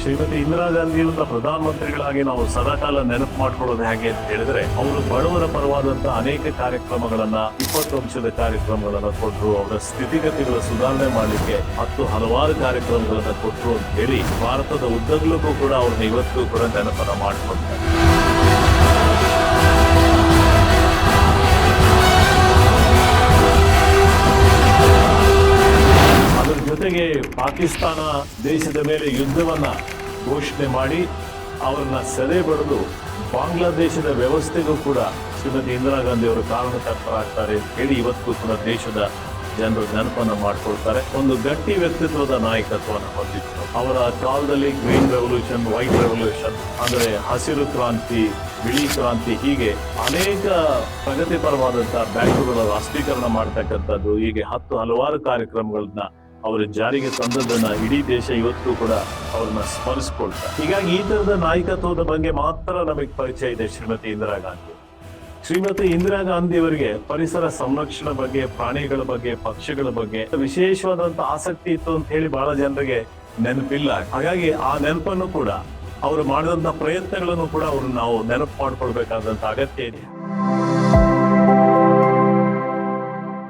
ಶ್ರೀಮತಿ ಇಂದಿರಾ ಗಾಂಧಿಯವರನ್ನ ಪ್ರಧಾನಮಂತ್ರಿಗಳಾಗಿ ನಾವು ಸದಾಕಾಲ ನೆನಪು ಮಾಡ್ಕೊಳ್ಳೋದು ಹೇಗೆ ಅಂತ ಹೇಳಿದ್ರೆ, ಅವರು ಬಡವರ ಪರವಾದಂತಹ ಅನೇಕ ಕಾರ್ಯಕ್ರಮಗಳನ್ನ 20 ವರ್ಷದ ಕಾರ್ಯಕ್ರಮಗಳನ್ನ ಕೊಟ್ಟರು. ಅವರ ಸ್ಥಿತಿಗತಿಗಳ ಸುಧಾರಣೆ ಮಾಡಲಿಕ್ಕೆ ಹಲವಾರು ಕಾರ್ಯಕ್ರಮಗಳನ್ನ ಕೊಟ್ಟರು ಅಂತ ಹೇಳಿ ಭಾರತದ ಉದ್ದಗಲಕ್ಕೂ ಕೂಡ ಅವ್ರನ್ನ ಇವತ್ತು ಕೂಡ ನೆನಪನ್ನ ಮಾಡ್ಕೊಳ್ತಾರೆ. ಅದರ ಜೊತೆಗೆ ಪಾಕಿಸ್ತಾನ ದೇಶದ ಮೇಲೆ ಯುದ್ಧವನ್ನ ಘೋಷಣೆ ಮಾಡಿ ಅವರನ್ನ ಸೆರೆ ಬಡಿದು ಬಾಂಗ್ಲಾದೇಶದ ವ್ಯವಸ್ಥೆಗೂ ಕೂಡ ಶ್ರೀಮತಿ ಇಂದಿರಾ ಗಾಂಧಿ ಅವರು ಕಾರಣಕರ್ತರಾಗ್ತಾರೆ ಅಂತ ಹೇಳಿ ಇವತ್ತು ಕೂಡ ದೇಶದ ಜನರು ನೆನಪನ್ನ ಮಾಡ್ಕೊಳ್ತಾರೆ. ಒಂದು ಗಟ್ಟಿ ವ್ಯಕ್ತಿತ್ವದ ನಾಯಕತ್ವವನ್ನು ಹೊಂದಿದ್ರು. ಅವರ ಕಾಲದಲ್ಲಿ ಗ್ರೀನ್ ರೆವಲ್ಯೂಷನ್, ವೈಟ್ ರೆವಲ್ಯೂಷನ್ ಅಂದ್ರೆ ಹಸಿರು ಕ್ರಾಂತಿ, ಬಿಳಿ ಕ್ರಾಂತಿ, ಹೀಗೆ ಅನೇಕ ಪ್ರಗತಿಪರವಾದಂತಹ ಬ್ಯಾಂಕುಗಳ ರಾಷ್ಟ್ರೀಕರಣ ಮಾಡ್ತಕ್ಕಂಥದ್ದು, ಹೀಗೆ ಹಲವಾರು ಕಾರ್ಯಕ್ರಮಗಳನ್ನ ಅವರು ಜಾರಿಗೆ ತಂದದನ್ನ ಇಡೀ ದೇಶ ಇವತ್ತು ಕೂಡ ಅವ್ರನ್ನ ಸ್ಮರಿಸ್ಕೊಳ್ತಾರೆ. ಹೀಗಾಗಿ ಈ ತರದ ನಾಯಕತ್ವದ ಬಗ್ಗೆ ಮಾತ್ರ ನಮಗೆ ಪರಿಚಯ ಇದೆ ಶ್ರೀಮತಿ ಇಂದಿರಾ ಗಾಂಧಿ. ಶ್ರೀಮತಿ ಇಂದಿರಾ ಗಾಂಧಿ ಅವರಿಗೆ ಪರಿಸರ ಸಂರಕ್ಷಣೆ ಬಗ್ಗೆ, ಪ್ರಾಣಿಗಳ ಬಗ್ಗೆ, ಪಕ್ಷಿಗಳ ಬಗ್ಗೆ ವಿಶೇಷವಾದಂತಹ ಆಸಕ್ತಿ ಇತ್ತು ಅಂತ ಹೇಳಿ ಬಹಳ ಜನರಿಗೆ ನೆನಪಿಲ್ಲ. ಹಾಗಾಗಿ ಆ ನೆನಪನ್ನು ಕೂಡ ಅವರು ಮಾಡಿದಂತ ಪ್ರಯತ್ನಗಳನ್ನು ಕೂಡ ನಾವು ನೆನಪು ಮಾಡ್ಕೊಳ್ಬೇಕಾದಂತ ಅಗತ್ಯ ಇದೆ.